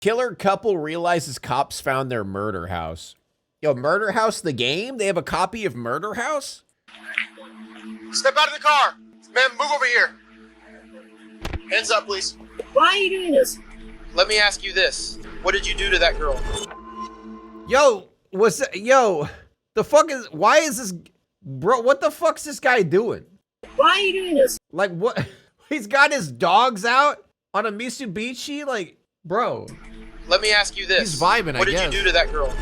Killer couple realizes cops found their murder house. Yo, Murder House the game? They have a copy of Murder House? Step out of the car. Man, move over here. Hands up, please. Why are you doing this? Let me ask you this. What did you do to that girl? Yo, the fuck is, why is this, bro, what the fuck's this guy doing? Why are you doing this? Like, what? He's got his dogs out on a Mitsubishi? Like, bro. Let me ask you this. He's vibing, What did you do to that girl?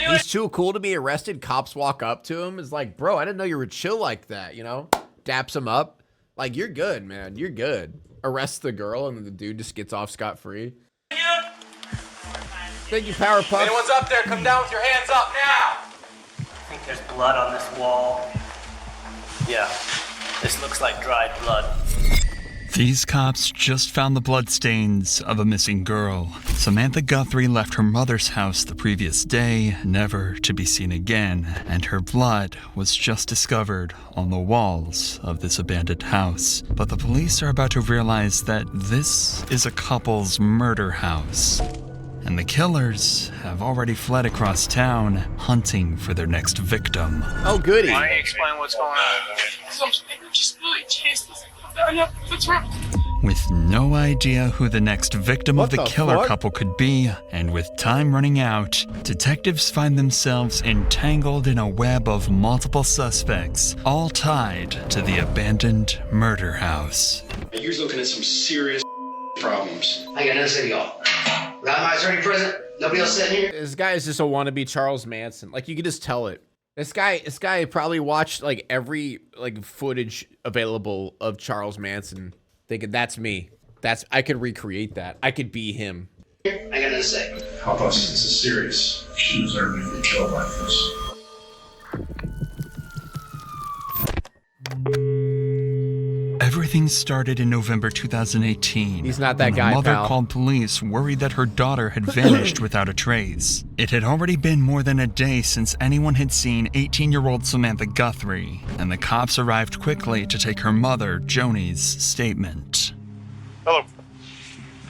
He's too cool to be arrested. Cops walk up to him. It's like, bro, I didn't know you were chill like that, you know? Daps him up. Like, you're good, man. You're good. Arrests the girl, and then the dude just gets off scot-free. Thank you, Powerpuff. Anyone's up there, come down with your hands up now! I think there's blood on this wall. Yeah, this looks like dried blood. These cops just found the bloodstains of a missing girl. Samantha Guthrie left her mother's house the previous day, never to be seen again, and her blood was just discovered on the walls of this abandoned house. But the police are about to realize that this is a couple's murder house, and the killers have already fled across town, hunting for their next victim. Oh, goody. Why don't you explain what's going on? Just really chased us. What's wrong? With no idea who the next victim What of the the killer fuck? couple could be, and with time running out, detectives find themselves entangled in a web of multiple suspects, all tied to the abandoned murder house. You're looking at some serious problems. I got nothing to say to y'all. Got my attorney present. Nobody else sitting here. This guy is just a wannabe Charles Manson. Like, you could just tell it. This guy probably watched, like, every, like, footage available of Charles Manson, thinking, that's me. I could recreate that. I could be him. I got nothing to say. Help us. This is serious. She deserves to be killed like this. Everything started in November 2018. He's not that when guy, her mother pal. called police, worried that her daughter had vanished without a trace. It had already been more than a day since anyone had seen 18-year-old Samantha Guthrie, and the cops arrived quickly to take her mother, Joni's, statement. Hello.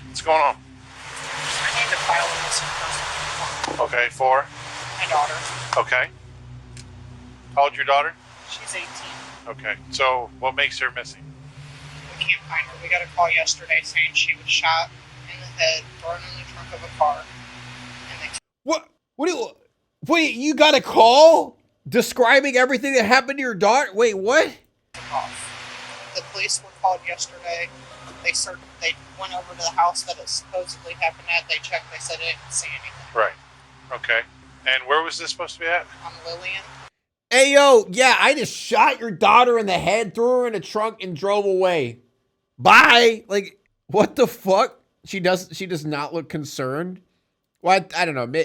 What's going on? I need to file a missing person. Okay, for? My daughter. Okay. How old's your daughter? She's 18. Okay. So, what makes her missing? We can't find her. We got a call yesterday saying she was shot in the head, thrown in the trunk of a car. And they Wait, you got a call? Describing everything that happened to your daughter? Wait, what? took off. The police were called yesterday. They went over to the house that it supposedly happened at. They checked. They said they didn't see anything. Right. Okay. And where was this supposed to be at? On Lillian. Hey, yo, yeah, I just shot your daughter in the head, threw her in a trunk, and drove away. Bye. Like, what the fuck? She does not look concerned. Well, I don't know.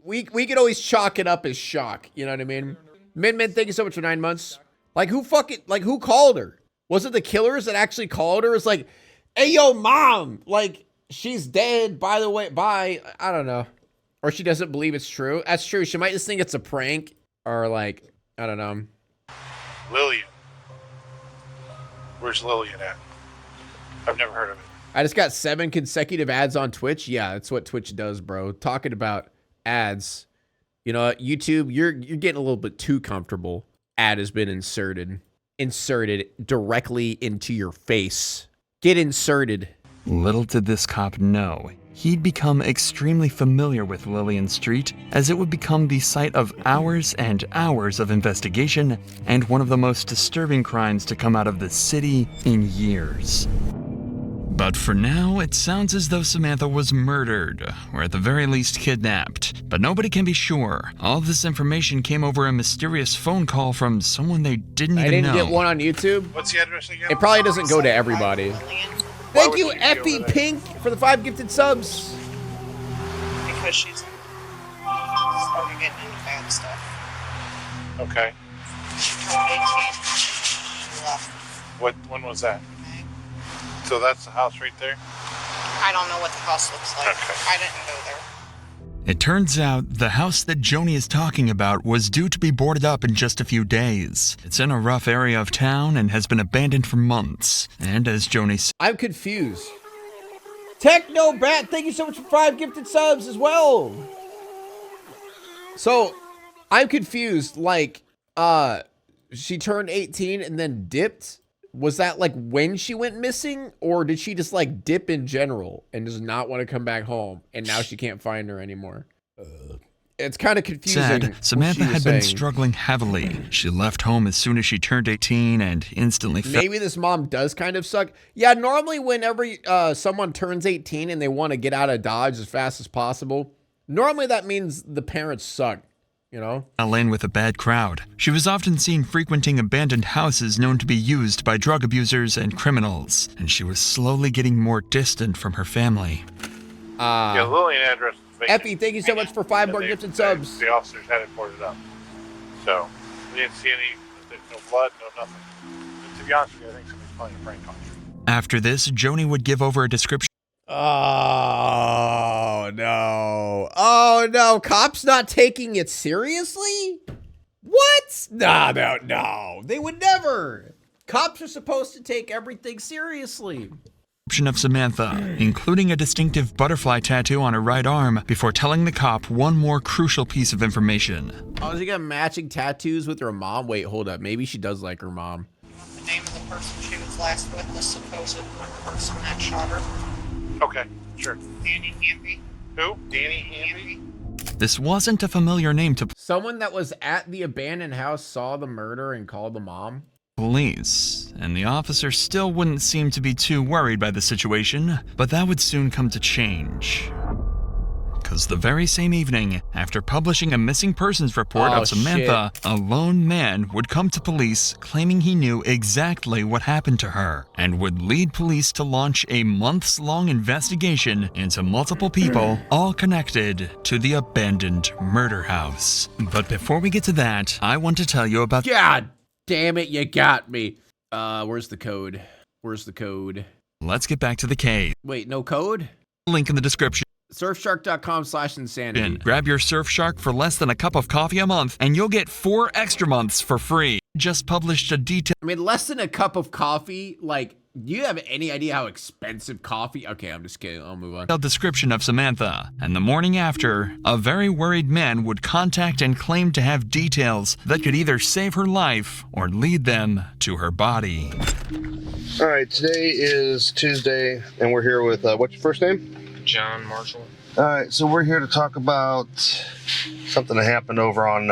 We could always chalk it up as shock. You know what I mean? Min, thank you so much for 9 months. Like, who called her? Was it the killers that actually called her? It's like, hey, yo, mom, like, she's dead, by the way, bye. I don't know. Or she doesn't believe it's true. That's true. She might just think it's a prank. Or, like, I don't know. Lillian. Where's Lillian at? I've never heard of it. I just got 7 consecutive ads on Twitch. Yeah, that's what Twitch does, bro. Talking about ads. You know, YouTube, you're getting a little bit too comfortable. Ad has been inserted directly into your face. Get inserted. Little did this cop know, he'd become extremely familiar with Lillian Street, as it would become the site of hours and hours of investigation and one of the most disturbing crimes to come out of the city in years. But for now, it sounds as though Samantha was murdered, or at the very least kidnapped. But nobody can be sure. All of this information came over a mysterious phone call from someone they didn't even know. I didn't get one on YouTube. What's the address again? It probably doesn't go to everybody. Lillian, Thank would you, you be Effie over there? Pink, for the 5 gifted subs. because she's started getting into bad stuff. Okay. She turned 18. She left. When was that? Okay. So that's the house right there? I don't know what the house looks like. Okay. I didn't go there. It turns out the house that Joni is talking about was due to be boarded up in just a few days. It's in a rough area of town and has been abandoned for months. And as Joni said, I'm confused. Techno Bat, thank you so much for 5 gifted subs as well. So, I'm confused. Like, she turned 18 and then dipped. Was that like when she went missing, or did she just like dip in general and does not want to come back home and now she can't find her anymore? It's kind of confusing. Said Samantha had been struggling heavily. She left home as soon as she turned 18 and instantly maybe this mom does kind of suck. Yeah, normally whenever someone turns 18 and they want to get out of Dodge as fast as possible, normally that means the parents suck. You know? fell in with a bad crowd. She was often seen frequenting abandoned houses known to be used by drug abusers and criminals, and she was slowly getting more distant from her family. Yeah, Lillian address is vacant. Effie, thank you so much for 5 more gifted subs. The officers had it boarded up. So, we didn't see any, no blood, no nothing. And to be honest with you, I think somebody's playing a prank on you. After this, Joni would give over a description. Oh, no. Oh, no. Cops not taking it seriously? What? No. They would never. Cops are supposed to take everything seriously. Of Samantha, including a distinctive butterfly tattoo on her right arm, before telling the cop one more crucial piece of information. Oh, she got matching tattoos with her mom? Wait, hold up. Maybe she does like her mom. The name of the person she was last with, the supposed person that shot her. Okay, sure. Danny Hamby. Who? Danny Hamby? This wasn't a familiar name to someone that was at the abandoned house saw the murder and called the mom. Police, and the officer still wouldn't seem to be too worried by the situation, but that would soon come to change. Because the very same evening, after publishing a missing persons report of Samantha, a lone man would come to police claiming he knew exactly what happened to her, and would lead police to launch a months-long investigation into multiple people, all connected to the abandoned murder house. But before we get to that, I want to tell you about— God damn it, you got me. Where's the code? Where's the code? Let's get back to the case. Wait, no code? Link in the description. Surfshark.com/insanity. Grab your Surfshark for less than a cup of coffee a month, and you'll get 4 extra months for free. Just published a detailed— I mean, less than a cup of coffee? Like, do you have any idea how expensive coffee? Okay, I'm just kidding. I'll move on. description of Samantha, and the morning after, a very worried man would contact and claim to have details that could either save her life or lead them to her body. All right, today is Tuesday, and we're here with, what's your first name? John Marshall. All right, so we're here to talk about something that happened over on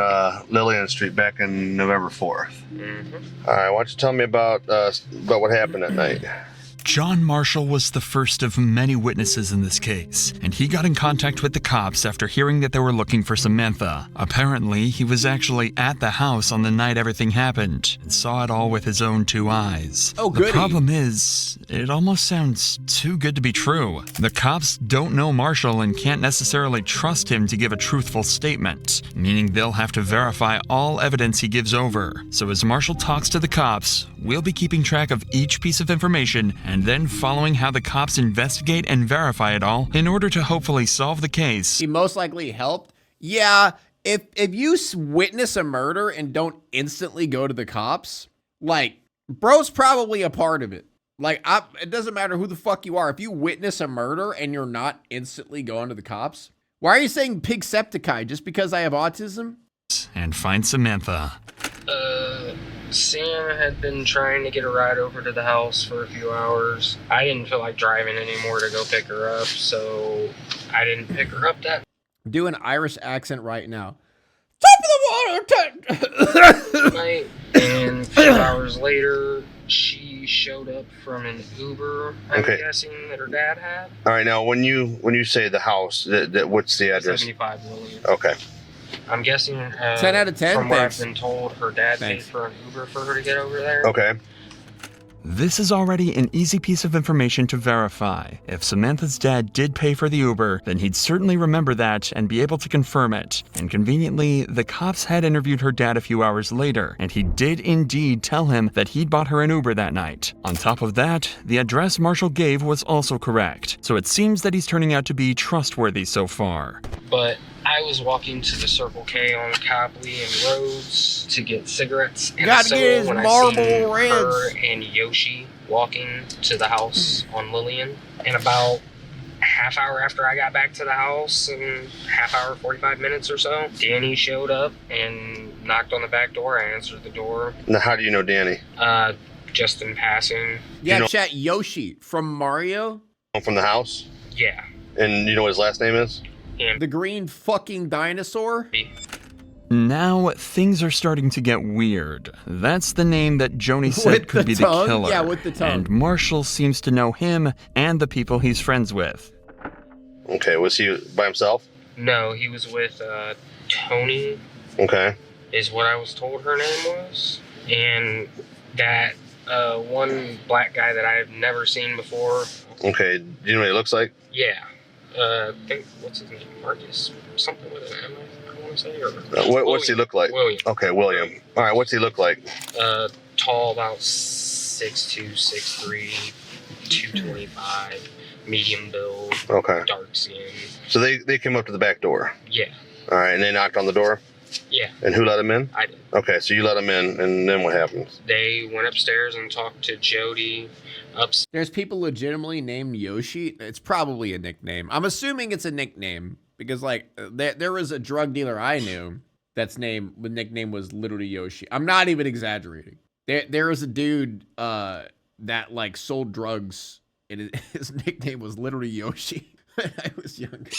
Lillian Street back in November 4th. All right, why don't you tell me about what happened that night? John Marshall was the first of many witnesses in this case, and he got in contact with the cops after hearing that they were looking for Samantha. Apparently, he was actually at the house on the night everything happened, and saw it all with his own 2 eyes. Oh, goody. The problem is, it almost sounds too good to be true. The cops don't know Marshall and can't necessarily trust him to give a truthful statement, meaning they'll have to verify all evidence he gives over. So as Marshall talks to the cops, we'll be keeping track of each piece of information and then following how the cops investigate and verify it all in order to hopefully solve the case. He most likely helped. Yeah, if you witness a murder and don't instantly go to the cops, like, bro's probably a part of it. Like, it doesn't matter who the fuck you are. If you witness a murder and you're not instantly going to the cops, why are you saying Pigcepticeye? Just because I have autism? And find Samantha. Sam had been trying to get a ride over to the house for a few hours. I didn't feel like driving anymore to go pick her up, so I didn't pick her up that Do an Irish accent right now. Top of the water! night. And a few hours later, she showed up from an Uber, I'm guessing, that her dad had. All right, now when you say the house, what's the address? 75 Lillian. Okay. I'm guessing 10 out of 10, from what thanks. I've been told, her dad paid for an Uber for her to get over there. Okay. This is already an easy piece of information to verify. If Samantha's dad did pay for the Uber, then he'd certainly remember that and be able to confirm it. And conveniently, the cops had interviewed her dad a few hours later, and he did indeed tell him that he'd bought her an Uber that night. On top of that, the address Marshall gave was also correct, so it seems that he's turning out to be trustworthy so far. But I was walking to the Circle K on Copley and Rhodes to get cigarettes and Gotta get his when I Marlboro seen Reds. her and Yoshi walking to the house on Lillian. And about half hour after I got back to the house, and half hour, 45 minutes or so, Danny showed up and knocked on the back door. I answered the door. Now, how do you know Danny? Just in passing. Yeah, You know- chat, Yoshi from Mario. From the house? Yeah. And you know what his last name is? And The green fucking dinosaur? Now, things are starting to get weird. That's the name that Joni said With could the be tongue? the killer. Yeah, with the tongue. And Marshall seems to know him and the people he's friends with. Okay, was he by himself? no, he was with Tony, Okay. is what I was told her name was. And that one black guy that I have never seen before. Okay, do you know what he looks like? Yeah. I think, what's his name? Marcus? Something with an M, I want to say. Or, What's he look like? William. Okay, William. All right, what's he look like? Tall, about 6'2", 6'3", 225, medium build, Okay. dark skin. So they came up to the back door. Yeah. All right, and they knocked on the door? Yeah, And who let him in? I did. Okay, so you let him in, and then what happens? They went upstairs and talked to Jody upstairs. There's people legitimately named Yoshi. It's probably a nickname. I'm assuming it's a nickname because, like, there was a drug dealer I knew the nickname was literally Yoshi. I'm not even exaggerating. There was a dude that like sold drugs, and his nickname was literally Yoshi when I was younger.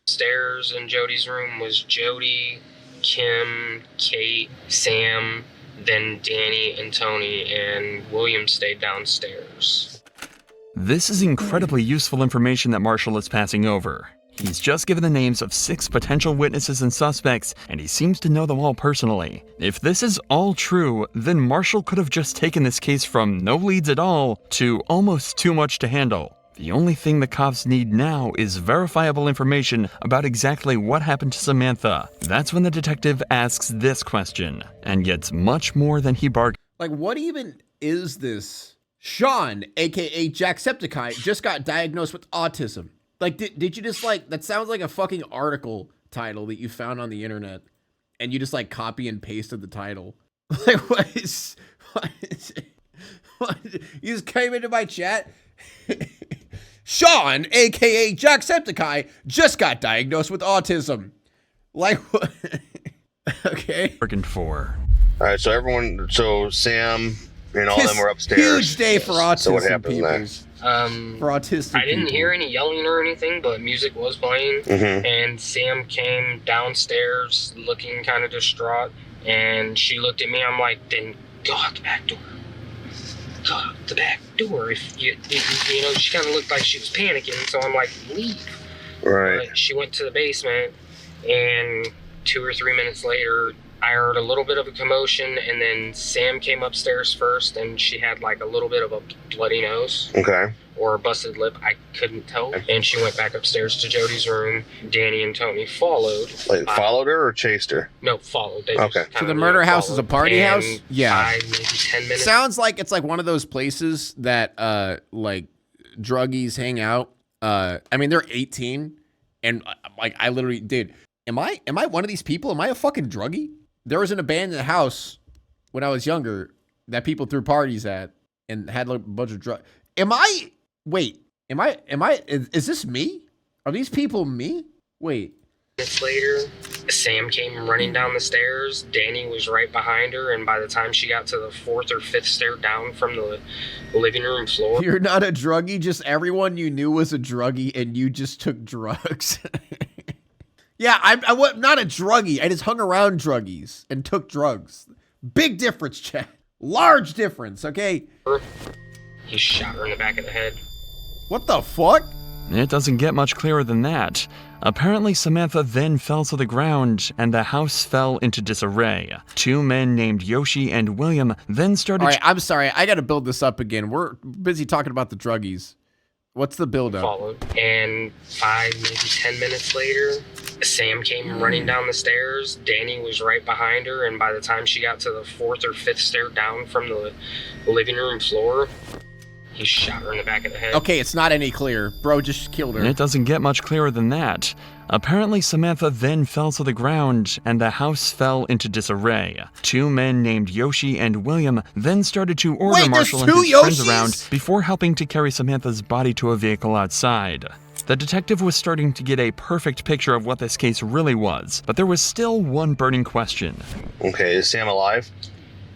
Upstairs in Jody's room was Jody, Kim, Kate, Sam, then Danny and Tony, and William stayed downstairs. This is incredibly useful information that Marshall is passing over. He's just given the names of 6 potential witnesses and suspects, and he seems to know them all personally. If this is all true, then Marshall could have just taken this case from no leads at all to almost too much to handle. The only thing the cops need now is verifiable information about exactly what happened to Samantha. That's when the detective asks this question, and gets much more than he bargained. Like, what even is this? Sean, aka Jacksepticeye, just got diagnosed with autism. Like, did you just, like, that sounds like a fucking article title that you found on the internet, and you just, like, copy and pasted the title. Like, what is it? What? You just came into my chat? Sean, aka Jacksepticeye, just got diagnosed with autism. Like, what? Okay. For. All right, so Sam and all them were upstairs. Huge day for autism. So what happens people. next? For autistic I didn't people. hear any yelling or anything, but music was playing. Mm-hmm. And Sam came downstairs looking kind of distraught, and she looked at me. I'm like, then go out the back door. Go out the back door. If you know, she kind of looked like she was panicking, so I'm like, leave. Right. But she went to the basement, and 2 or 3 minutes later, I heard a little bit of a commotion, and then Sam came upstairs first, and she had like a little bit of a bloody nose. Okay. Or a busted lip, I couldn't tell. And she went back upstairs to Jody's room. Danny and Tony followed. Like, followed her or chased her? No, followed. They Okay. just So the kinda, murder house is a followed. party And house? Yeah. 5, maybe 10 minutes. Sounds like it's like one of those places that like druggies hang out. I mean, they're 18, and like I literally, dude, am I one of these people? Am I a fucking druggie? There was an abandoned house when I was younger that people threw parties at and had like a bunch of drugs. Is this me? Are these people me? Wait. Minutes later, Sam came running down the stairs. Danny was right behind her, and by the time she got to the 4th or 5th stair down from the living room floor, You're not a druggie, just everyone you knew was a druggie and you just took drugs. Yeah, I was not a druggie. I just hung around druggies and took drugs. Big difference, chat. Large difference, okay? he shot her in the back of the head. What the fuck? It doesn't get much clearer than that. Apparently, Samantha then fell to the ground, and the house fell into disarray. Two men named Yoshi and William then started... All right, I'm sorry. I got to build this up again. We're busy talking about the druggies. What's the build-up? Followed, and 5, maybe 10 minutes later, Sam came running down the stairs. Danny was right behind her, and by the time she got to the 4th or 5th stair down from the living room floor, he shot her in the back of the head. Okay, it's not any clearer. Bro just killed her. It doesn't get much clearer than that. Apparently, Samantha then fell to the ground, and the house fell into disarray. Two men named Yoshi and William then started to order Marshall and his friends around before helping to carry Samantha's body to a vehicle outside. The detective was starting to get a perfect picture of what this case really was, but there was still one burning question. Okay, is Sam alive?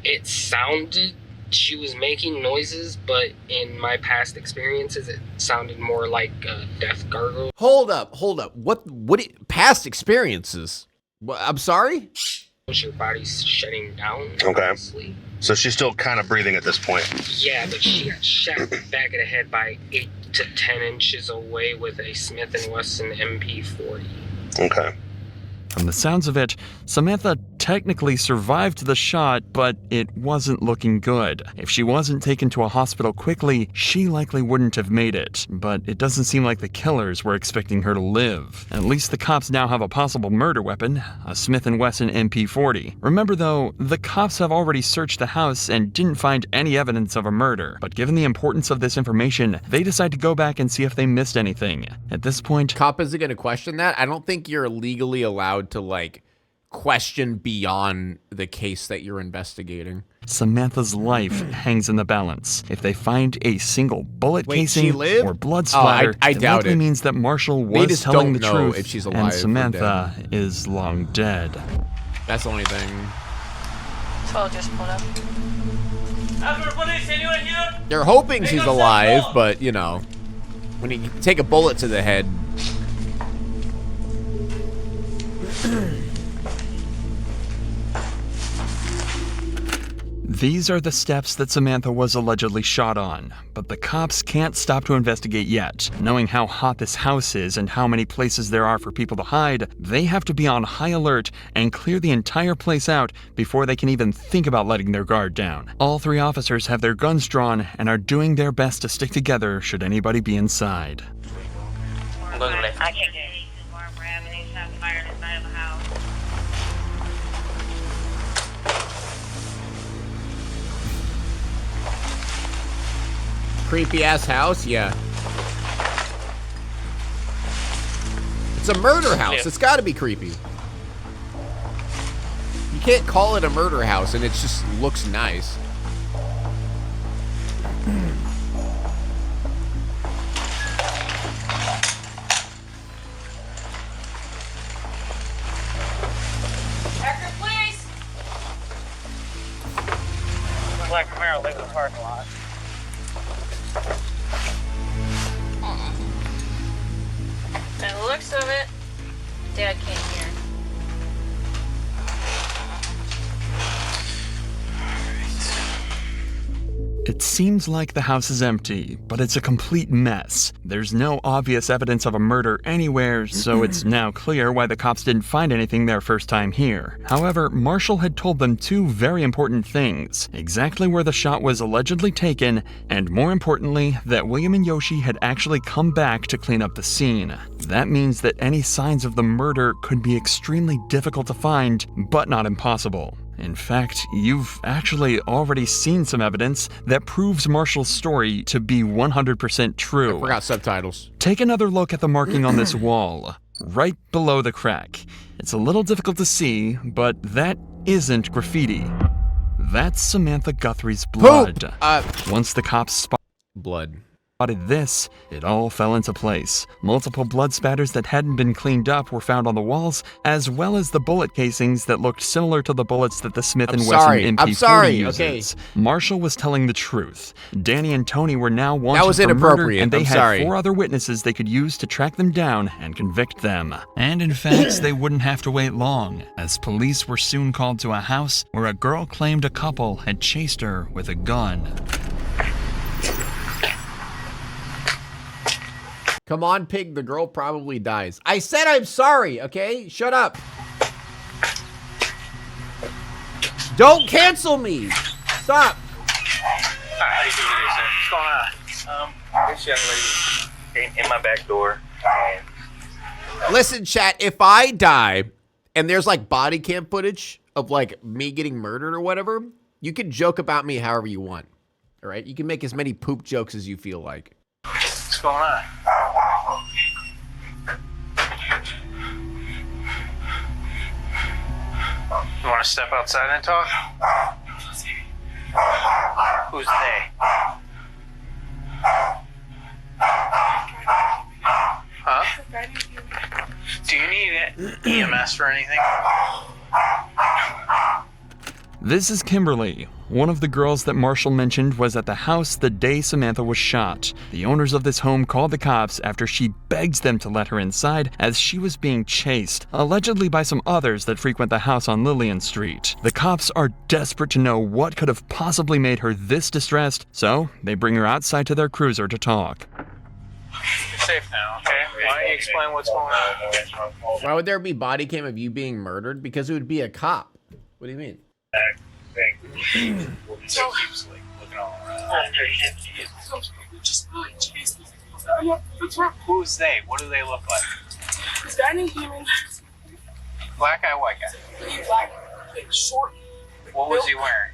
It sounded she was making noises, but in my past experiences, it sounded more like a death gargle. Hold up. What past experiences? I'm sorry? Your body's shutting down. Okay. Honestly. So she's still kind of breathing at this point. Yeah, but she got shot in the back of the head by 8 to 10 inches away with a Smith & Wesson MP40. Okay. From the sounds of it, Samantha technically survived the shot, but it wasn't looking good. If she wasn't taken to a hospital quickly, she likely wouldn't have made it. But it doesn't seem like the killers were expecting her to live. At least the cops now have a possible murder weapon, a Smith & Wesson MP40. Remember though, the cops have already searched the house and didn't find any evidence of a murder. But given the importance of this information, they decide to go back and see if they missed anything. At this point, cop isn't going to question that. I don't think you're legally allowed to like question beyond the case that you're investigating. Samantha's life hangs in the balance. If they find a single bullet casing or blood splatter, I it doubt likely it. means that Marshall was telling the truth, if she's alive and Samantha is long dead. That's the only thing. So just pull up. They're hoping she's alive, but you know, when you take a bullet to the head. These are the steps that Samantha was allegedly shot on, but the cops can't stop to investigate yet. Knowing how hot this house is and how many places there are for people to hide, they have to be on high alert and clear the entire place out before they can even think about letting their guard down. All 3 officers have their guns drawn and are doing their best to stick together should anybody be inside. I'm going left. I can't get it. Creepy ass house, yeah. It's a murder house. It's got to be creepy. You can't call it a murder house and it just looks nice. Record, please. Black Camaro lives in the parking lot. By the looks of it, Dad came here. It seems like the house is empty, but it's a complete mess. There's no obvious evidence of a murder anywhere, so it's now clear why the cops didn't find anything their first time here. However, Marshall had told them 2 very important things: exactly where the shot was allegedly taken, and more importantly, that William and Yoshi had actually come back to clean up the scene. That means that any signs of the murder could be extremely difficult to find, but not impossible. In fact, you've actually already seen some evidence that proves Marshall's story to be 100% true. I forgot subtitles. Take another look at the marking on this wall, right below the crack. It's a little difficult to see, but that isn't graffiti. That's Samantha Guthrie's blood. Once the cops spotted this, it all fell into place. Multiple blood spatters that hadn't been cleaned up were found on the walls, as well as the bullet casings that looked similar to the bullets that the Smith & Wesson MP40 uses. Marshall was telling the truth. Danny and Tony were now wanted for murder, and they had 4 other witnesses they could use to track them down and convict them. And in fact, they wouldn't have to wait long, as police were soon called to a house where a girl claimed a couple had chased her with a gun. Come on, pig. The girl probably dies. I said I'm sorry, okay? Shut up. Don't cancel me. Stop. How you doing today, sir? What's going on? This young lady came in my back door. And Listen, chat, if I die and there's like body cam footage of like me getting murdered or whatever, you can joke about me however you want. All right? You can make as many poop jokes as you feel like. what's going on? You want to step outside and talk? Who's they? Huh? Do you need EMS for anything? This is Kimberly. One of the girls that Marshall mentioned was at the house the day Samantha was shot. The owners of this home called the cops after she begged them to let her inside as she was being chased, allegedly by some others that frequent the house on Lillian Street. The cops are desperate to know what could have possibly made her this distressed, so they bring her outside to their cruiser to talk. You're safe now, okay? Why don't you explain what's going on? Why would there be body cam of you being murdered? Because it would be a cop. What do you mean? So keeps like looking all around. Who's they? What do they look like? This guy named Human. Black guy, white guy? Black, like short. What was he wearing?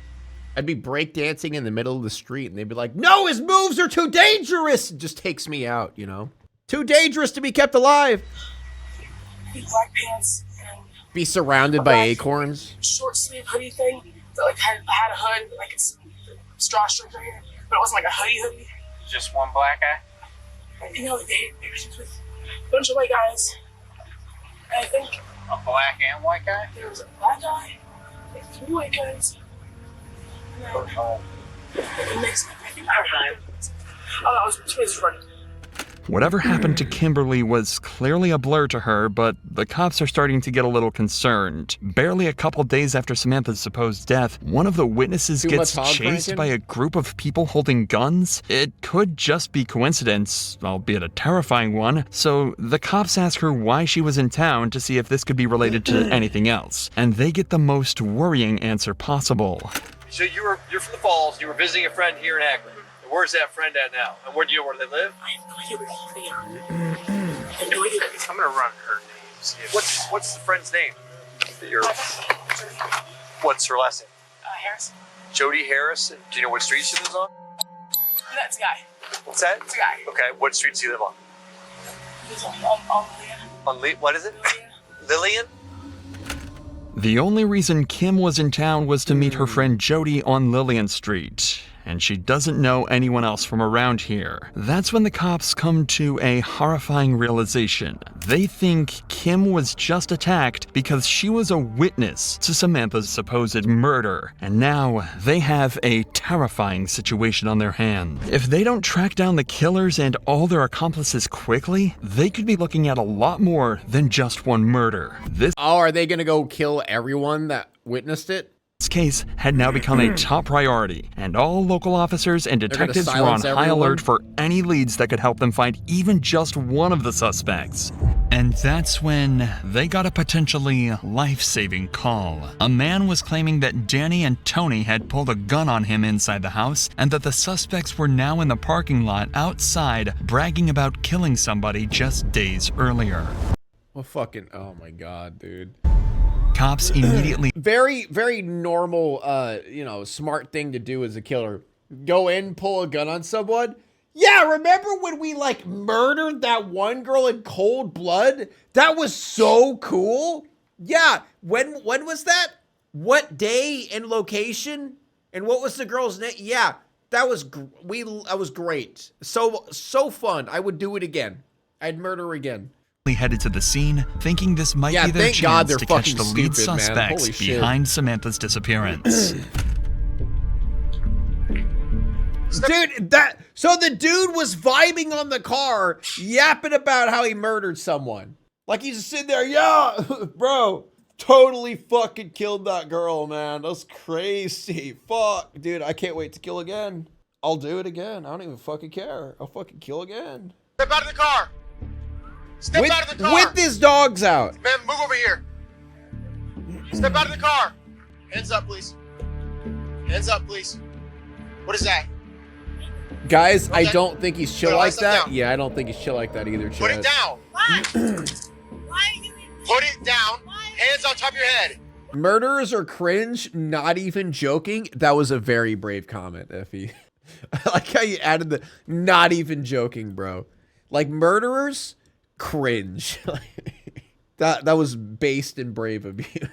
I'd be breakdancing in the middle of the street and they'd be like, no, his moves are too dangerous. It just takes me out, you know? Too dangerous to be kept alive. Black pants. And be surrounded by acorns. Short sleeve hoodie thing that like had a hood, like it's drawstrings right here, but it wasn't like a hoodie. Just one black guy? You know, they had pictures with a bunch of white guys. And I think a black and white guy? There was a black guy, like 3 white guys. And then like a mix. I think that was just running. Whatever happened to Kimberly was clearly a blur to her, but the cops are starting to get a little concerned. Barely a couple days after Samantha's supposed death, one of the witnesses gets chased by a group of people holding guns. It could just be coincidence, albeit a terrifying one, so the cops ask her why she was in town to see if this could be related to anything else, and they get the most worrying answer possible. So you're from the Falls, you were visiting a friend here in Akron. Where's that friend at now? And where do you know where they live? I have no idea where they are. I'm gonna run her name. What's the friend's name? What's her last name? Harris. Jody Harris. Do you know what street she lives on? That's a guy. What's that? It's a guy. Okay, what street does he live on? He's on Lillian. What is it? Lillian? The only reason Kim was in town was to meet her friend Jody on Lillian Street, and she doesn't know anyone else from around here. That's when the cops come to a horrifying realization. They think Kim was just attacked because she was a witness to Samantha's supposed murder, and now they have a terrifying situation on their hands. If they don't track down the killers and all their accomplices quickly, they could be looking at a lot more than just one murder. Are they gonna go kill everyone that witnessed it? This case had now become a top priority, and all local officers and detectives were on high alert for any leads that could help them find even just one of the suspects. And that's when they got a potentially life-saving call. A man was claiming that Danny and Tony had pulled a gun on him inside the house, and that the suspects were now in the parking lot outside bragging about killing somebody just days earlier. Well, fucking, oh my god, dude. Cops immediately... Very, very normal, smart thing to do as a killer. Go in, pull a gun on someone. Yeah, remember when we, like, murdered that one girl in cold blood? That was so cool. Yeah, when was that? What day and location? And what was the girl's name? Yeah, that was, that was great. So fun. I would do it again. I'd murder her again. Headed to the scene, thinking this might be their chance to catch the lead suspects behind Samantha's disappearance. Dude, so the dude was vibing on the car, yapping about how he murdered someone. Like he's just sitting there, yeah, bro, totally fucking killed that girl, man. That's crazy. Fuck, dude, I can't wait to kill again. I'll do it again. I don't even fucking care. I'll fucking kill again. Step out of the car. Step out of the car. With his dogs out. Man, move over here. Step out of the car. Hands up, please. Hands up, please. What is that? Guys, I don't think he's chill No, like sit that. down. Yeah, I don't think he's chill like that either, Chad. Put it down. Why? Why are you doing this? Put it down. Hands on top of your head. Murderers are cringe, not even joking. That was a very brave comment, Effie. I like how you added the not even joking, bro. Like, murderers, cringe. that was based and brave of you.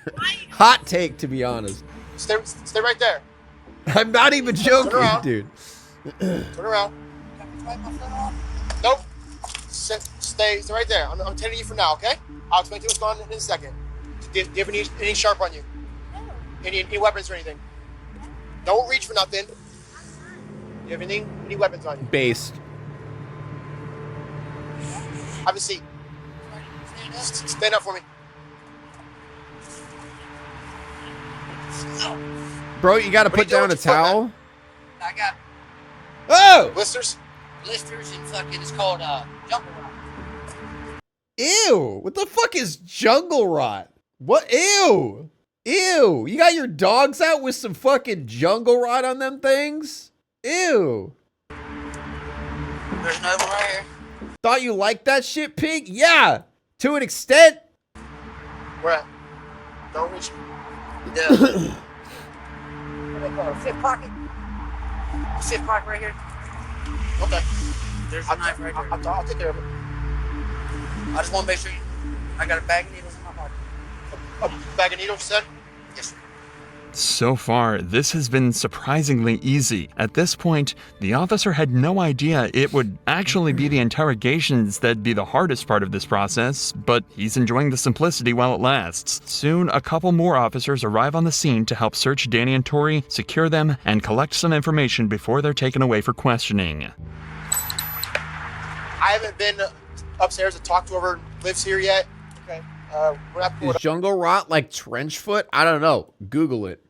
Hot take, to be honest. Stay right there. I'm not even joking, dude. Turn around. Nope. Stay right there. I'm telling you for now, okay? I'll explain to you what's going on in a second. Do you have any sharp on you? No. Any weapons or anything? Don't reach for nothing. Do you have any weapons on you? Based. Have a seat. Stand up for me. Bro, you gotta What are put you doing down a with your foot, man? towel. I got Oh! Blisters? blisters and fucking, it's called jungle rot. Ew! What the fuck is jungle rot? What? Ew! Ew! You got your dogs out with some fucking jungle rot on them things? Ew! There's no right here. Thought you liked that shit, pig? Yeah! To an extent. Where at? Don't reach. Yeah. Fifth pocket. Fifth pocket right here. Okay. There's a knife right there. I'll take care of it. I just want to make sure I got a bag of needles in my pocket. A bag of needles, you said? Yes, sir. So far, this has been surprisingly easy. At this point, the officer had no idea it would actually be the interrogations that'd be the hardest part of this process, but he's enjoying the simplicity while it lasts. Soon, a couple more officers arrive on the scene to help search Danny and Tori, secure them, and collect some information before they're taken away for questioning. I haven't been upstairs to talk to whoever lives here yet. Okay. We're not Is jungle rot like trench foot? I don't know. Google it.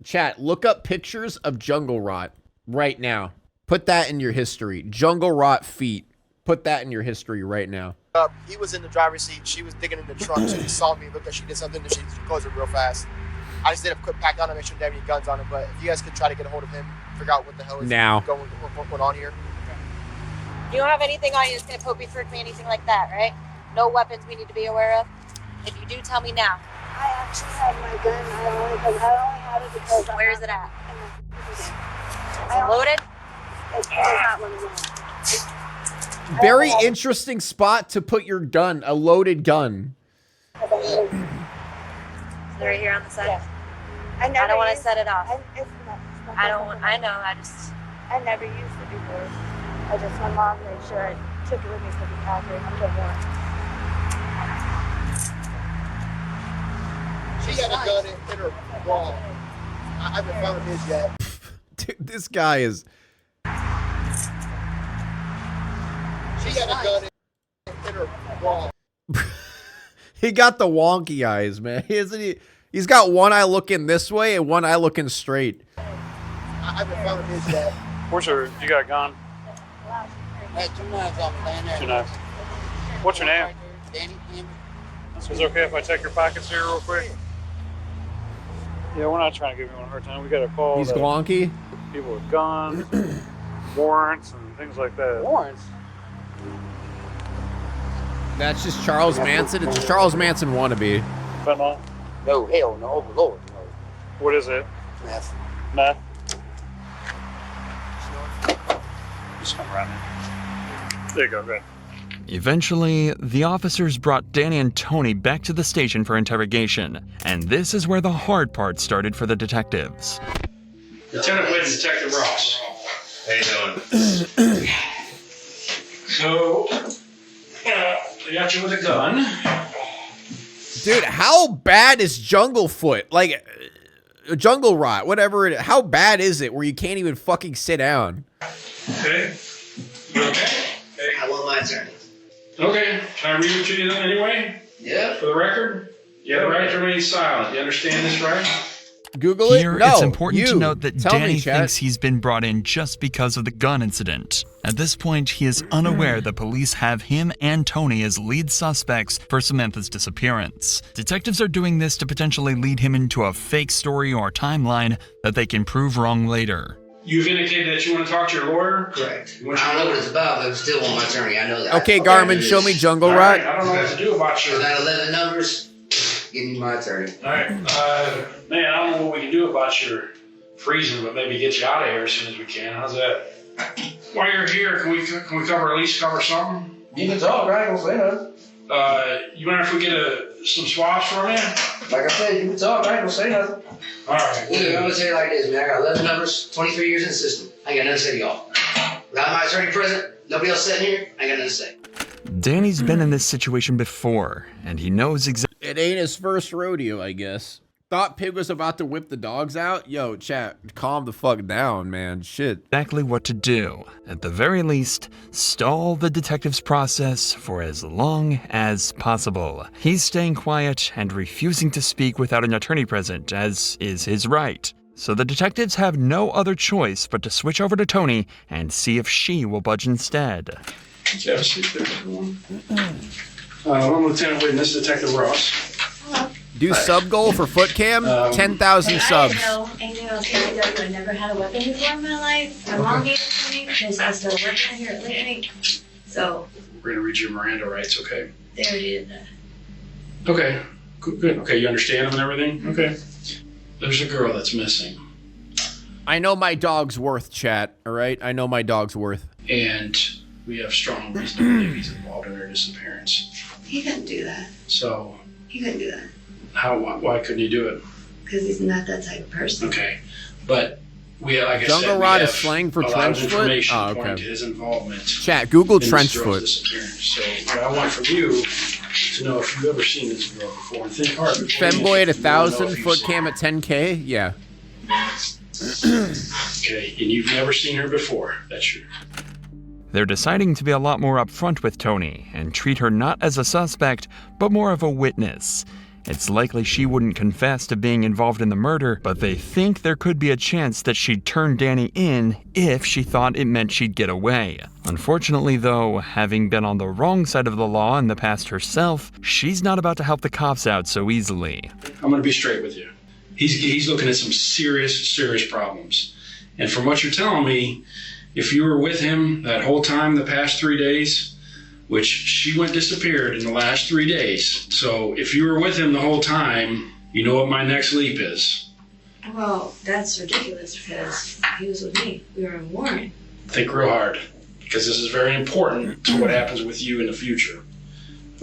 Chat, look up pictures of jungle rot right now. Put that in your history. Jungle rot feet. Put that in your history right now. He was in the driver's seat. She was digging in the trunk. She saw me, looked like she did something, and she closed it real fast. I just did a quick pat down and make sure they have any guns on him. But if you guys could try to get a hold of him, figure out what the hell is Now. going on here. You don't have anything on you that's gonna poke me, frick me, anything like that, right? No weapons we need to be aware of? If you do, tell me now. I actually have my gun. I only had it because. Where is it at? Is it loaded? It's not loaded. Very interesting spot to put your gun, a loaded gun. Is it right here on the side? Yeah. I don't want to set it off. I never used it before. I just, my mom made sure I took it with me for the concrete. I'm good one. She got a gun in her wall. I haven't found his yet. Dude, this guy is... She got a gun in her wall. He got the wonky eyes, man. Isn't he? He's got one eye looking this way and one eye looking straight. I haven't found his yet. Where's your, you got a gun? I had 2 knives on me laying there. 2 knives. What's your name? Danny, Is it okay if I check your pockets here real quick? Yeah, we're not trying to give anyone a hard time. We got a call. He's glonky. People with guns, warrants, and things like that. Warrants? That's just Charles Manson. It's a Charles Manson wannabe. Fentanyl? No, hell no, Lord, no. What is it? Meth. Meth? Just come around here. There you go, good. Eventually, the officers brought Danny and Tony back to the station for interrogation, and this is where the hard part started for the detectives. Lieutenant Wynn, Detective Ross. How you doing? So, they got you with a gun. Dude, how bad is jungle foot? Like, jungle rot, whatever it is. How bad is it where you can't even fucking sit down? Okay. You okay? I want my turn. Okay. Can I read it to you then anyway? Yeah. For the record? You have the right to remain silent. You understand this, right? Google it? Here, No, it's important to you. note that Tell me, Danny chat. thinks he's been brought in just because of the gun incident. At this point, he is unaware that police have him and Tony as lead suspects for Samantha's disappearance. Detectives are doing this to potentially lead him into a fake story or timeline that they can prove wrong later. You've indicated that you want to talk to your lawyer? Correct. I don't know what it's about, but I still want my attorney. I know that. Okay, Garmin, show me Jungle All Rock. right, I don't know what to do about your... For that 11 numbers, give me my attorney. All right, man, I don't know what we can do about your freezing, but maybe get you out of here as soon as we can. How's that? While you're here, can we cover, at least cover something? You can talk, right? I ain't gonna say nothing. You mind if we get some swabs from you? Like I said, you can talk, I ain't gonna say nothing. All right. Look, I'm gonna tell you like this, man. I got 11 numbers, 23 years in the system. I ain't got nothing to say to y'all. Without my attorney present, nobody else sitting here, I ain't got nothing to say. Danny's been in this situation before, and he knows exactly. It ain't his first rodeo, I guess. Thought Pig was about to whip the dogs out? Yo, chat, calm the fuck down, man. Shit. Exactly what to do. At the very least, stall the detective's process for as long as possible. He's staying quiet and refusing to speak without an attorney present, as is his right. So the detectives have no other choice but to switch over to Tony and see if she will budge instead. Yeah, have a seat there, everyone. I'm Lieutenant Whitten. This is Detective Ross. Do sub goal for foot cam? 10,000 subs. I didn't know anything else can I tell you. I never had a weapon before in my life. My mom gave it to me because I was still working here at late night. So We're gonna read your Miranda rights, okay? they already did that. Okay, good. Okay, you understand them and everything? Okay. There's a girl that's missing. I know my dog's worth, chat, alright? I know my dog's worth. And we have strong reason to believe he's involved in her disappearance. He couldn't do that. So, He couldn't do that why couldn't you do it? because he's not that type of person. Okay, but we, like I Jungle said, we rod have is slang for a lot trench of foot? information Oh, pointing okay. to his involvement. Chat, Google in this trench girl's foot. disappearance. So what I want from you to know if you've ever seen this girl before, and think hard. Femboy at 1,000, foot cam at 10K? Yeah. Okay, and you've never seen her before. That's true. They're deciding to be a lot more upfront with Tony and treat her not as a suspect, but more of a witness. It's likely she wouldn't confess to being involved in the murder, but they think there could be a chance that she'd turn Danny in if she thought it meant she'd get away. Unfortunately, though, having been on the wrong side of the law in the past herself, she's not about to help the cops out so easily. I'm gonna be straight with you. He's looking at some serious problems. And from what you're telling me, if you were with him that whole time the past 3 days, which she went disappeared in the last 3 days. So if you were with him the whole time, you know what my next leap is. Well, that's ridiculous because he was with me. We were in Warren. Think real hard, because this is very important to what happens with you in the future.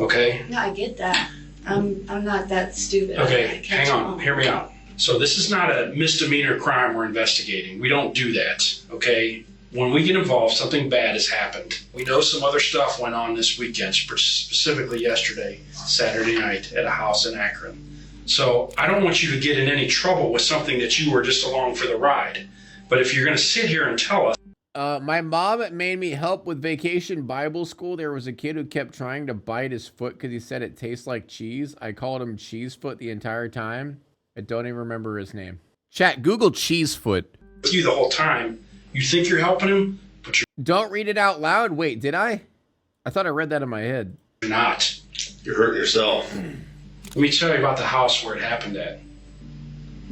Okay? No, I get that. I'm not that stupid. I Okay, catch hang on, on. hear me out. So this is not a misdemeanor crime we're investigating. We don't do that, okay? When we get involved, something bad has happened. We know some other stuff went on this weekend, specifically yesterday, Saturday night, at a house in Akron. So I don't want you to get in any trouble with something that you were just along for the ride. But if you're going to sit here and tell us, My mom made me help with vacation Bible school. There was a kid who kept trying to bite his foot because he said it tastes like cheese. I called him Cheesefoot the entire time. I don't even remember his name. Chat, Google Cheesefoot. with you the whole time, you think you're helping him, but Don't read it out loud. Wait, did I? I thought I read that in my head. you're not. You're hurting yourself. Let me tell you about the house where it happened at.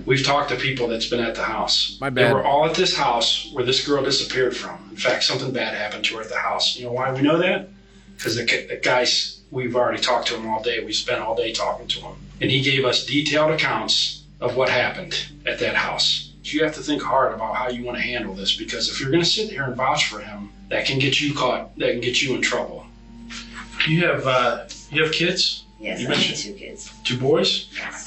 We've talked to people that's been at the house. My bad. They were all at this house where this girl disappeared from. In fact, something bad happened to her at the house. You know why we know that? Because the guys, we've already talked to him all day. We spent all day talking to him. And he gave us detailed accounts of what happened at that house. You have to think hard about how you want to handle this, because if you're going to sit here and vouch for him, that can get you caught. That can get you in trouble. You have kids? Yes, You I have mentioned 2 kids. 2 boys? Yes.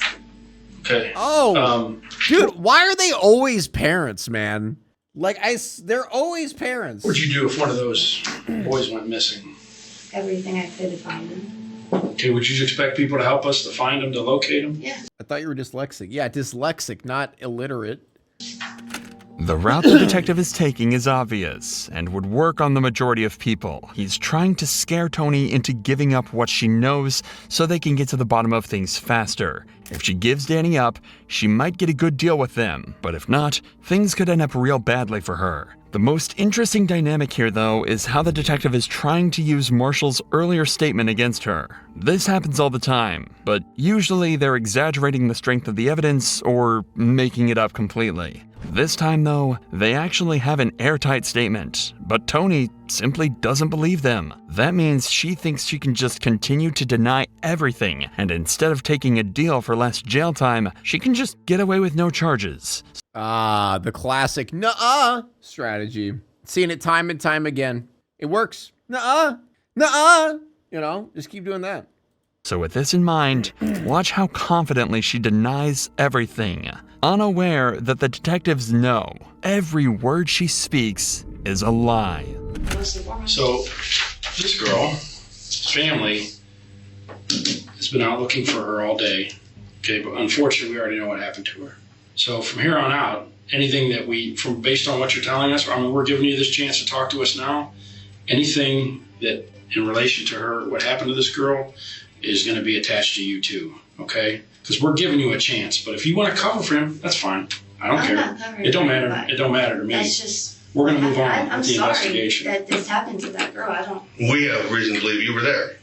Okay. Oh, dude, why are they always parents, man? Like, they're always parents. What'd you do if one of those boys went missing? Everything I could to find them. Okay, would you expect people to help us to find him, to locate him? Yeah. I thought you were dyslexic. Yeah, dyslexic, not illiterate. The route the detective is taking is obvious and would work on the majority of people. He's trying to scare Tony into giving up what she knows so they can get to the bottom of things faster. If she gives Danny up, she might get a good deal with them, but if not, things could end up real badly for her. The most interesting dynamic here, though, is how the detective is trying to use Marshall's earlier statement against her. This happens all the time, but usually they're exaggerating the strength of the evidence or making it up completely. This time, though, they actually have an airtight statement, but Tony simply doesn't believe them. That means she thinks she can just continue to deny everything, and instead of taking a deal for less jail time, she can just get away with no charges. Ah, the classic nuh-uh strategy. Seen it time and time again. It works. Nuh-uh, nuh-uh. You know, just keep doing that. So with this in mind, watch how confidently she denies everything, unaware that the detectives know every word she speaks is a lie. So, this girl's family has been out looking for her all day. Okay, but unfortunately, we already know what happened to her. So from here on out, anything that based on what you're telling us, I mean, we're giving you this chance to talk to us now. Anything that in relation to her, what happened to this girl, is going to be attached to you too, okay? Because we're giving you a chance. But if you want to cover for him, that's fine. I don't care. It don't matter. It don't matter to me. That's just. We're going to move on I'm with the sorry investigation. that this happened to that girl. I don't. We have reason to believe you were there.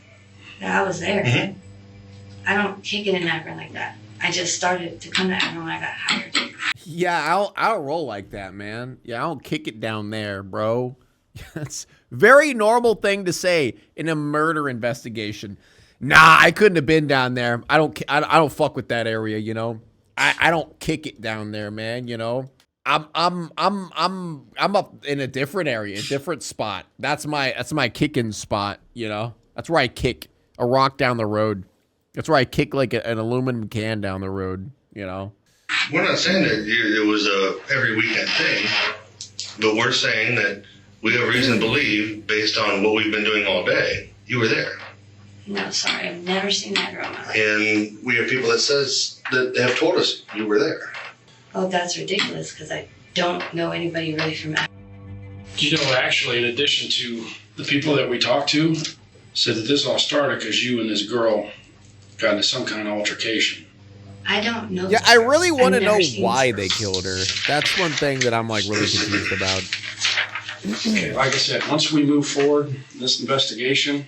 That I was there. Mm-hmm. I don't kick it in Akron like that. I just started to come to Akron when I got hired. Yeah, I don't roll like that, man. Yeah, I don't kick it down there, bro. That's very normal thing to say in a murder investigation. Nah, I couldn't have been down there. I don't fuck with that area, you know. I don't kick it down there, man, you know. I'm up in a different area, a different spot. That's my kicking spot, you know. That's where I kick a rock down the road. That's where I kick like an aluminum can down the road, you know. We're not saying that it was a every weekend thing, but we're saying that we have reason to believe, based on what we've been doing all day, you were there. No, sorry, I've never seen that girl in my life. And we have people that have told us you were there. Oh, that's ridiculous, because I don't know anybody really from Akron. You know, actually, in addition to the people that we talked to, said that this all started because you and this girl got into some kind of altercation. I don't know. Yeah, I really want to know seen why they killed her. That's one thing that I'm like really confused about. Okay, like I said, once we move forward in this investigation,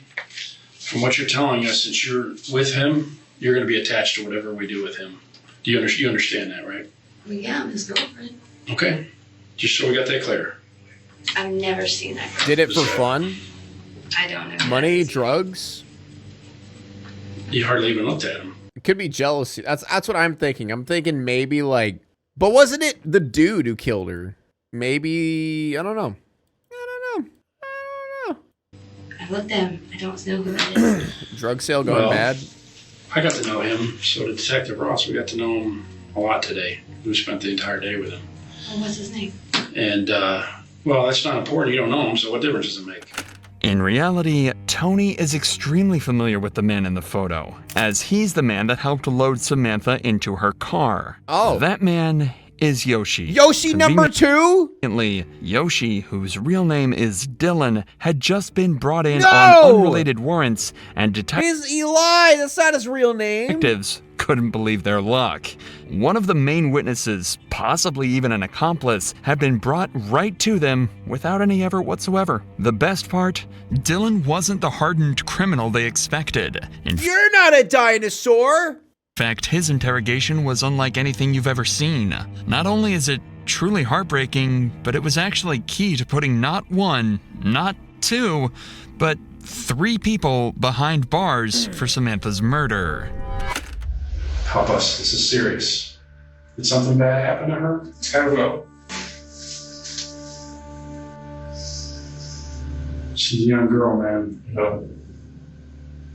from what you're telling us, since you're with him, you're going to be attached to whatever we do with him. Do you understand that, right? Well, yeah, I'm his girlfriend. Okay, just so we got that clear. I've never seen that girl. Did it for fun? I don't know. Money, drugs? You hardly even looked at him. It could be jealousy. That's what I'm thinking. I'm thinking maybe like, but wasn't it the dude who killed her? Maybe, I don't know. I looked at him. I don't know who that is. Drug sale going bad? I got to know him. So did Detective Ross. We got to know him a lot today. We spent the entire day with him. Well, what's his name? And, well, that's not important. You don't know him, so what difference does it make? In reality, Tony is extremely familiar with the man in the photo, as he's the man that helped load Samantha into her car. Oh. That man is Yoshi. Yoshi number 2? Yoshi, whose real name is Dylan, had just been brought in No! on unrelated warrants, and He's Eli. That's not his real name. detectives couldn't believe their luck. One of the main witnesses, possibly even an accomplice, had been brought right to them without any effort whatsoever. The best part, Dylan wasn't the hardened criminal they expected. You're not a dinosaur. In fact, his interrogation was unlike anything you've ever seen. Not only is it truly heartbreaking, but it was actually key to putting not one, not two, but 3 people behind bars for Samantha's murder. Help us. This is serious. Did something bad happen to her? It's gotta go. She's a young girl, man. No.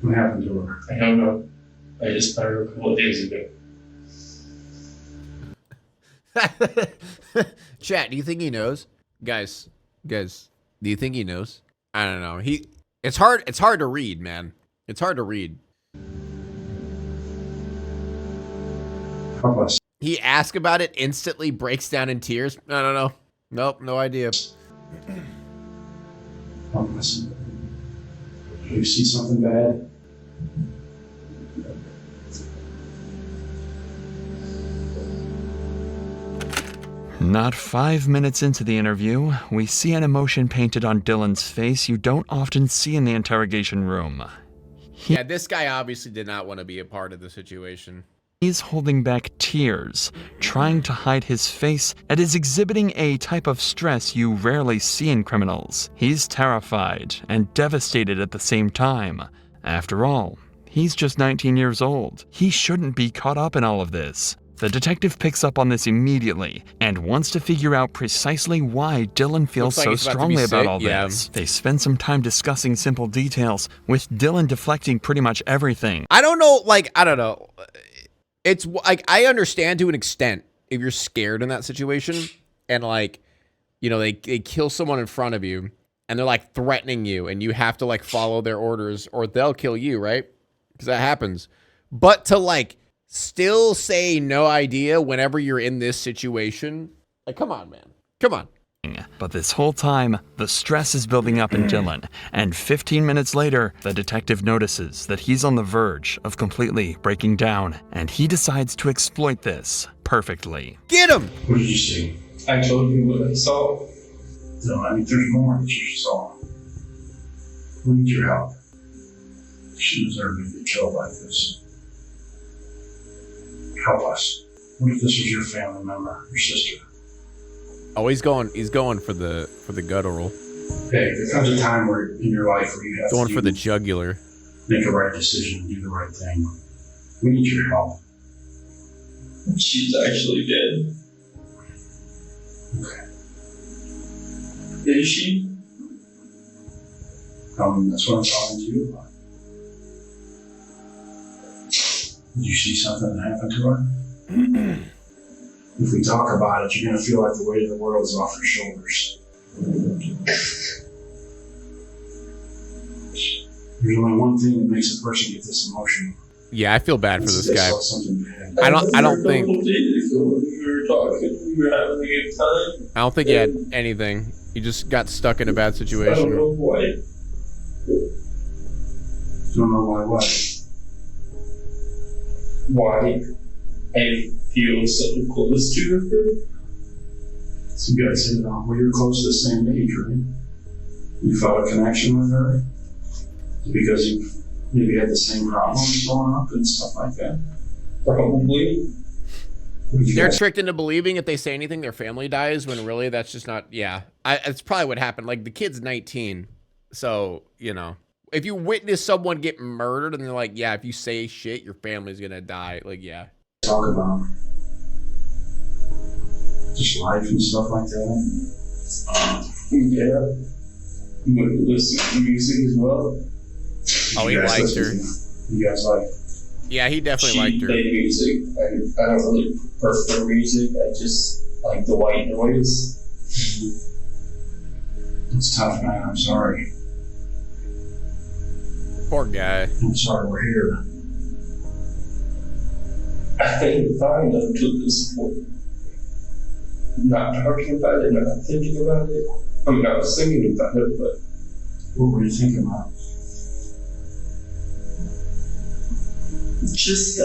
What happened to her? I don't know. I just met her a couple of days ago. Chat, do you think he knows? Guys, do you think he knows? I don't know. It's hard to read, man. It's hard to read. Help us. He asks about it, instantly breaks down in tears. I don't know. Nope, no idea. Listen. You see something bad? Not 5 minutes into the interview, we see an emotion painted on Dylan's face you don't often see in the interrogation room. Yeah, this guy obviously did not want to be a part of the situation. He's holding back tears, trying to hide his face, and is exhibiting a type of stress you rarely see in criminals. He's terrified and devastated at the same time. After all, he's just 19 years old. He shouldn't be caught up in all of this. The detective picks up on this immediately and wants to figure out precisely why Dylan feels so strongly about all this. They spend some time discussing simple details, with Dylan deflecting pretty much everything. I don't know, I don't know. It's like, I understand to an extent if you're scared in that situation and they kill someone in front of you and they're threatening you and you have to follow their orders or they'll kill you, right? Because that happens. But to still say no idea whenever you're in this situation, come on, man. Come on. But this whole time, the stress is building up in Dylan, and 15 minutes later, the detective notices that he's on the verge of completely breaking down, and he decides to exploit this perfectly. Get him! What did you see? I told you what I saw. No, I mean, there's more that you saw. We need your help. She deserved to be killed like this. Help us. What if this was your family member, your sister? Oh, he's going for the guttural. Hey, there comes a time in your life where you have going to for the jugular. Make a right decision, do the right thing. We need your help. She's actually dead. Okay. Is she? That's what I'm talking to you about. Did you see something that happened to her? If we talk about it, you're going to feel like the weight of the world is off your shoulders. There's only one thing that makes a person get this emotional. Yeah, I feel bad for this guy. I don't think he had anything. He just got stuck in a bad situation. I don't know why. Don't know why what? Why I feel so close to her? So you guys said, well, you're close to the same age, right? You felt a connection with her? Because you maybe had the same problems growing up and stuff like that? Probably. They're tricked into believing if they say anything, their family dies, when really that's just not, it's probably what happened. The kid's 19, so, if you witness someone get murdered and they're like, yeah, if you say shit, your family's gonna die, yeah. Talk about just life and stuff like that. Yeah. You listen to music as well. Oh, he liked her. You guys like? Yeah, he definitely liked her. She played music. I don't really prefer music. I just like the white noise. It's tough, man. I'm sorry. Poor guy. I'm sorry we're here. I think fine up to this point. Not talking about it, not thinking about it. I mean, I was thinking about it, but what were you thinking about? Just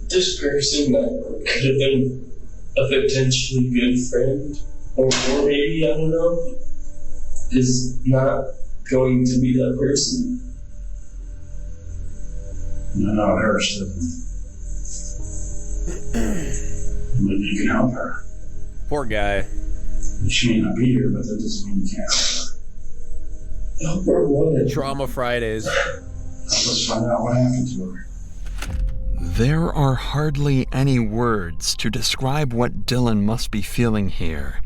this person that could have been a potentially good friend, or maybe, I don't know, is not going to be that person. No, it hurts, doesn't it? Maybe you can help her. Poor guy. She may not be here, but that doesn't mean you can't help her. Help her what? Trauma Fridays. Help us find out what happened to her. There are hardly any words to describe what Dylan must be feeling here.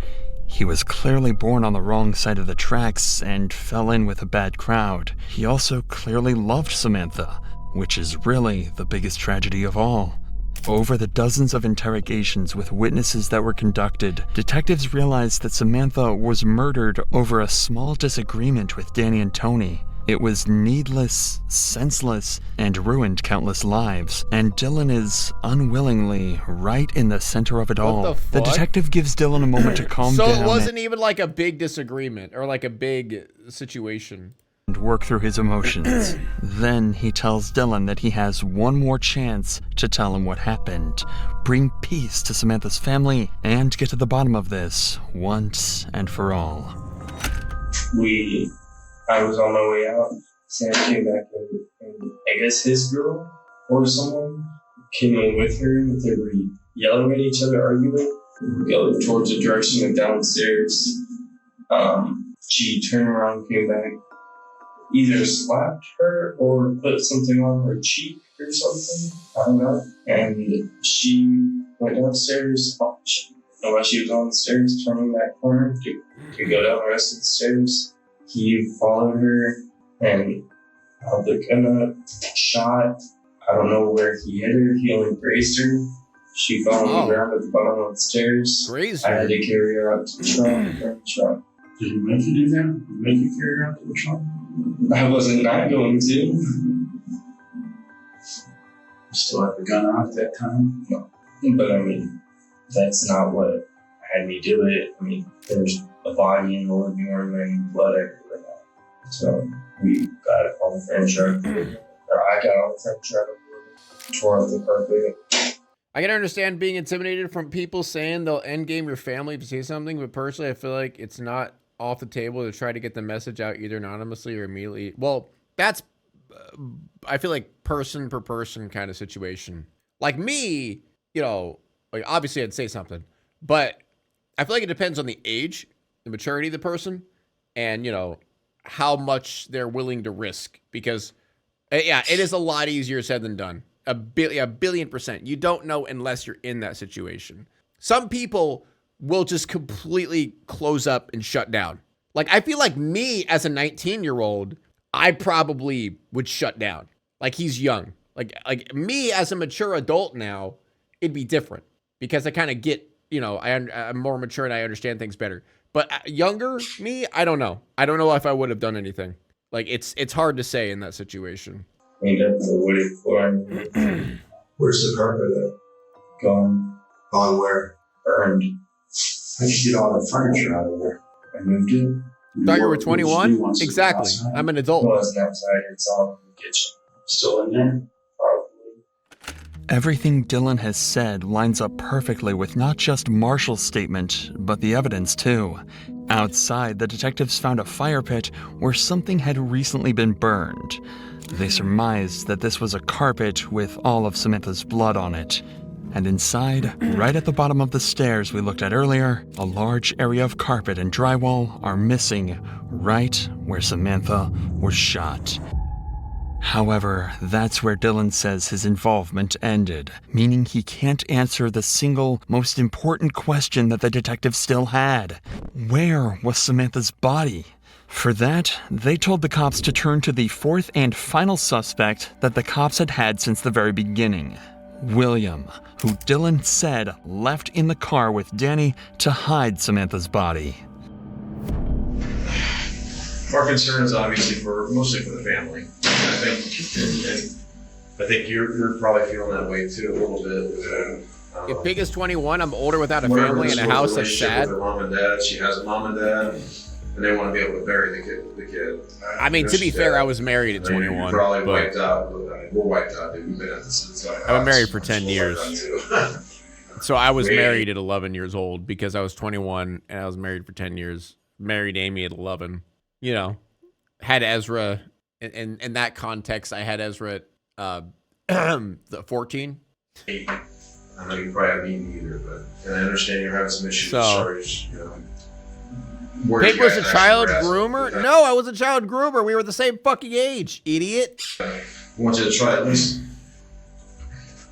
He was clearly born on the wrong side of the tracks and fell in with a bad crowd. He also clearly loved Samantha, which is really the biggest tragedy of all. Over the dozens of interrogations with witnesses that were conducted, detectives realized that Samantha was murdered over a small disagreement with Danny and Tony. It was needless, senseless, and ruined countless lives, and Dylan is unwillingly right in the center of it all. the fuck? The detective gives Dylan a moment to calm So down. it wasn't even like a big disagreement or like a big situation. And work through his emotions. Then he tells Dylan that he has one more chance to tell him what happened, bring peace to Samantha's family, and get to the bottom of this once and for all. I was on my way out. Sam came back and I guess his girl or someone came in with her. They were yelling at each other, arguing. We go towards the direction of downstairs. She turned around and came back. Either slapped her or put something on her cheek or something. I don't know. And she went downstairs. While she was on the stairs, turning that corner to go down the rest of the stairs, he followed her and held the gun up, shot. I don't know where he hit her. He only grazed her. She fell on the ground at the bottom of the stairs. Grazed I her? had to carry her out to the trunk. Did he make you do that? Did he make you carry her out to the trunk? I wasn't not going to. You still have the gun out at that time? No. But I mean, that's not what had me do it. I mean, there's a body in the living room and blood everywhere now. So we got it on the French truck. Or I got on the French truck, tore up the carpet. I can understand being intimidated from people saying they'll endgame your family if you say something, but personally, I feel like it's not off the table to try to get the message out either anonymously or immediately. Well, that's, I feel like person per person kind of situation. Like me, you know, like obviously I'd say something, but I feel like it depends on the age, the maturity of the person, and, you know, how much they're willing to risk. Because, yeah, it is a lot easier said than done. A billion percent. You don't know unless you're in that situation. Some people will just completely close up and shut down. Like, I feel like me as a 19-year-old, I probably would shut down. Like, he's young. Like me as a mature adult now, it'd be different. Because I kind of get, you know, I'm more mature and I understand things better. But younger me, I don't know. I don't know if I would have done anything. Like, it's hard to say in that situation. Where's the carpet at? Gone. Gone where? Burned. How'd you get all the furniture out of there? I moved it. Thought you were 21? Exactly. I'm an adult. It wasn't outside. It's all in the kitchen. Still in there? Everything Dylan has said lines up perfectly with not just Marshall's statement, but the evidence too. Outside, the detectives found a fire pit where something had recently been burned. They surmised that this was a carpet with all of Samantha's blood on it. And inside, right at the bottom of the stairs we looked at earlier, a large area of carpet and drywall are missing right where Samantha was shot. However, that's where Dylan says his involvement ended, meaning he can't answer the single, most important question that the detective still had. Where was Samantha's body? For that, they told the cops to turn to the fourth and final suspect that the cops had had since the very beginning, William, who Dylan said left in the car with Danny to hide Samantha's body. Our concern is obviously mostly for the family. I think you're probably feeling that way too a little bit. If Big is 21, I'm older without a family in a house that's sad. With her mom and dad, she has a mom and dad, and they want to be able to bury the kid. I mean, to be fair, I was married at 21. You're probably wiped out. We're wiped out, dude. We've been at this. I've been married for 10 years. So I was married at 11 years old because I was 21 and I was married for 10 years. Married Amy at 11. You know, had Ezra. In that context, I had Ezra at 14. I know you probably haven't eaten either, but I understand you're having some issues as far as, you know. Pig was a child groomer? No, I was a child groomer. We were the same fucking age, idiot. I want you to try at least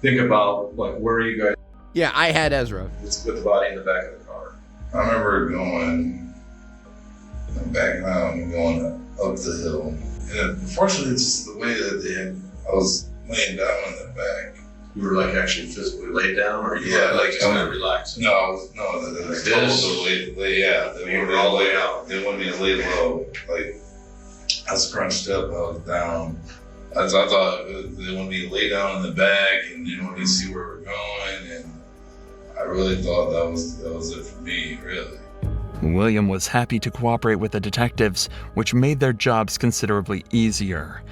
think about, like, where are you guys? Yeah, I had Ezra. With the body in the back of the car. I remember going up the hill. And unfortunately, it's just the way that I was laying down on the back. You were like actually physically laid down, or you were like kind of relaxing? No, they told us to lay, yeah. They wanted me to lay out. They wanted me to lay low. Like, I was scrunched up, I was down. I thought they wanted me to lay down in the back and they wanted me to see where we're going, and I really thought that was it for me, really. William was happy to cooperate with the detectives, which made their jobs considerably easier.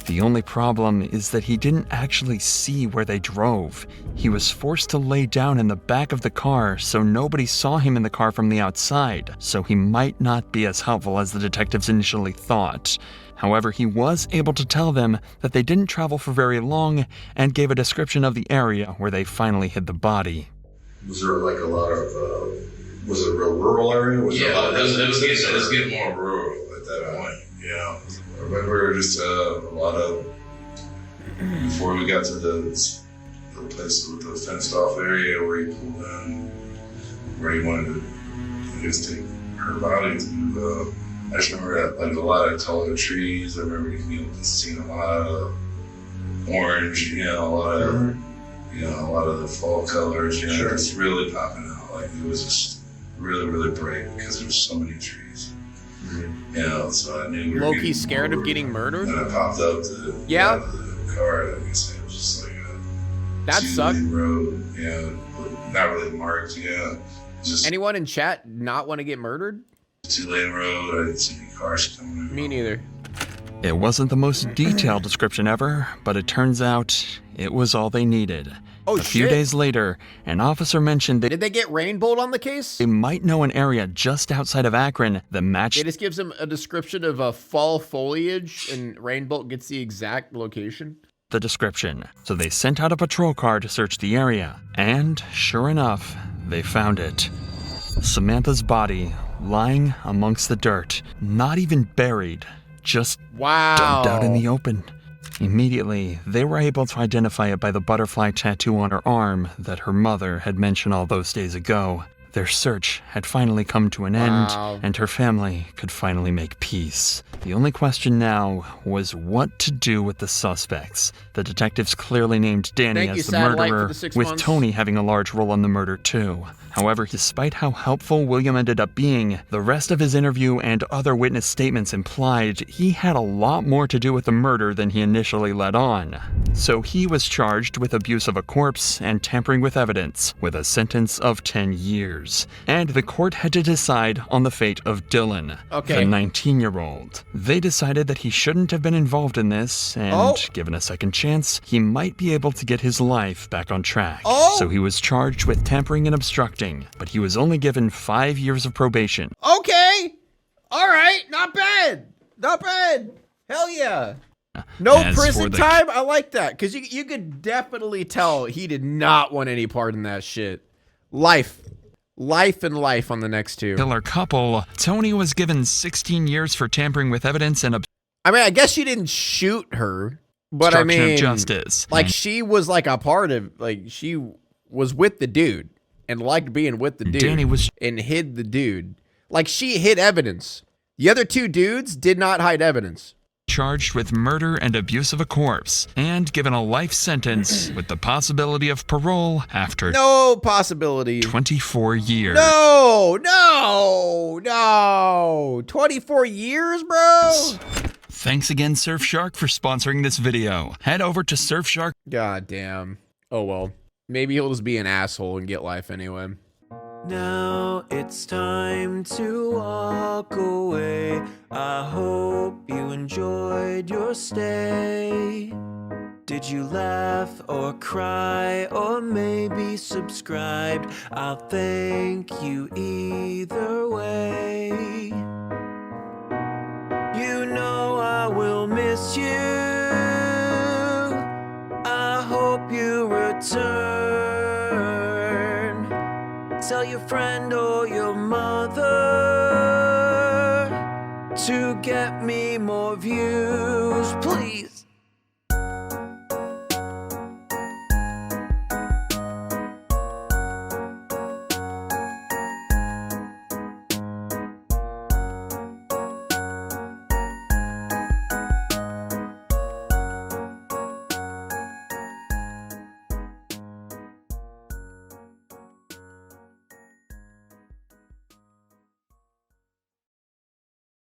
The only problem is that he didn't actually see where they drove. He was forced to lay down in the back of the car so nobody saw him in the car from the outside, so he might not be as helpful as the detectives initially thought. However, he was able to tell them that they didn't travel for very long and gave a description of the area where they finally hid the body. Was there like a lot of, was it a real rural area? Was Yeah, there a lot of it was getting more rural at that point, you know. I remember just a lot of, before we got to the place with the fenced off area where he pulled in, where he wanted to, I guess, take her body to, I just remember like a lot of taller trees. I remember seeing a lot of orange, you know, a lot of the fall colors, you know, just really popping out. Like it was just really, really bright because there was so many trees. You know, so I knew we were Low-key scared of getting murdered? And I popped up to the car. I guess it was just like a that sucked. Road, you know, not really marked, you know. Just anyone in chat not want to get murdered? 2-lane road. I didn't see any cars coming. Me neither. It wasn't the most detailed description ever, but it turns out it was all they needed. Oh, a few days later, an officer mentioned that did they get rainbowed on the case? They might know an area just outside of Akron that matched. It just gives them a description of fall foliage, and Rainbow gets the exact location. The description. So they sent out a patrol car to search the area, and sure enough, they found it. Samantha's body lying amongst the dirt, not even buried, just dumped out in the open. Immediately, they were able to identify it by the butterfly tattoo on her arm that her mother had mentioned all those days ago. Their search had finally come to an end, and her family could finally make peace. The only question now was what to do with the suspects. The detectives clearly named Danny as the murderer, with Tony having a large role in the murder too. However, despite how helpful William ended up being, the rest of his interview and other witness statements implied he had a lot more to do with the murder than he initially let on. So he was charged with abuse of a corpse and tampering with evidence, with a sentence of 10 years. And the court had to decide on the fate of Dylan, the 19-year-old. They decided that he shouldn't have been involved in this, and given a second chance, he might be able to get his life back on track. So he was charged with tampering and obstructing, but he was only given 5 years of probation. Okay! Alright, not bad! Not bad! Hell yeah! No prison time? I like that, because you could definitely tell he did not want any part in that shit. Life and life on the next two. Killer couple, Tony was given 16 years for tampering with evidence and I mean, I guess she didn't shoot her, but I mean, of justice. Like she was like a part of, like she was with the dude and liked being with the dude. Danny was and hid the dude. Like she hid evidence. The other two dudes did not hide evidence. Charged with murder and abuse of a corpse, and given a life sentence with the possibility of parole after no possibility 24 years. No 24 years, bro. Thanks again, Surfshark, for sponsoring this video. Head over to Surfshark. God damn. Oh well, maybe he'll just be an asshole and get life anyway. Now it's time to walk away. I hope you enjoyed your stay. Did you laugh or cry or maybe subscribed? I'll thank you either way. You know I will miss you. I hope you return. Tell your friend or your mother to get me more views, please.